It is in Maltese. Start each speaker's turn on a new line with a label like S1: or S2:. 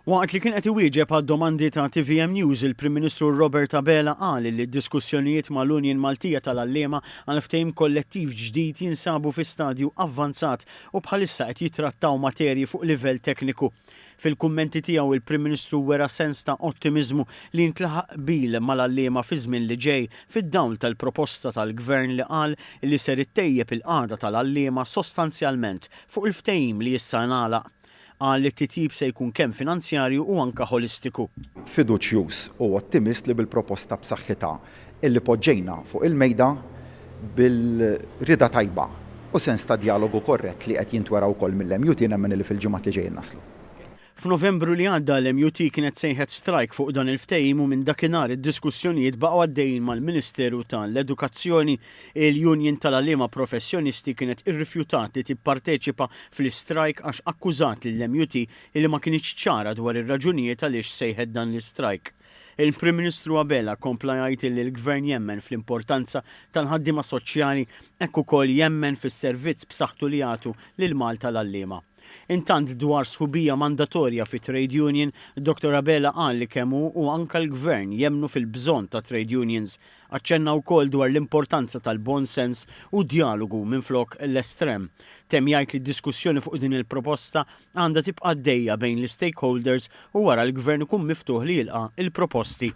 S1: Waqt li kien qed iwieġeb għad-domandi ta' TVM News, il-Prim Ministru Robert Abela qal li d-diskussjonijiet mal-Unjon Maltija tal-Allema għal ftehim kollettiv ġdid jinsabu fi stadju avvanzat u bħalissa qed jitrattaw materji fuq livell tekniku. Fil-kummenti tiegħu il-Prim Ministru wera sens ta' ottimiżmu li ntlaħaq bil mal-Allema fi żmien li ġej fid-dawl tal-proposta tal-Gvern li qal li ser ittejjeb il-qagħda tal-Allema sostanzjalment fuq il-ftehim li issa ngħalaq. Qal li t-titjib se jkun kemm finanzjarju u anke holistiku.
S2: Fiduċjuż u ottimist li bil-proposta b'saħħitha illi poġġejna fuq il-mejda bil-rida tajba u sens ta' dialogu korrett li qed jintwera wkoll mill-MUT nemmen li fil-ġimgħat li ġejjin naslu.
S1: F'Novembru li għadda l-MUT kienet sejħet strajk fuq dan il-ftehim u minn dakinhar id-diskussjonijiet baqgħu għaddejjin mal-Ministeru tal-Edukazzjoni. Il-Union tal-Allema Professjonisti kienet irrifjutat li tipparteċipa fl-istrajk għax akkużat lill-MUT li ma kienx ċara dwar ir-raġunijiet għaliex sejħet dan l-istrajk. Il-Prim Ministru Abela kompla jgħid li l-Gvern jemmen fl-importanza tal-ħaddiema soċjali hekk ukoll jemmen fis-servizz b'saħħtu li jagħtu lil Malta l-Allema. Intant dwar sħubija mandatorja fi trade union, Dr. Abela qal li kemm hu u anke l-Gvern jemmnu fil-bżonn ta' trade unions. Aċċenna wkoll dwar l-importanza tal-bon sens u dialogu minflok l-estrem. Temm jgħid li d-diskussjoni fuq din il-proposta għandha tibqa' għaddejja bejn l-stakeholders u wara l-Gvern ikun miftuħ li jilqa' il-proposti.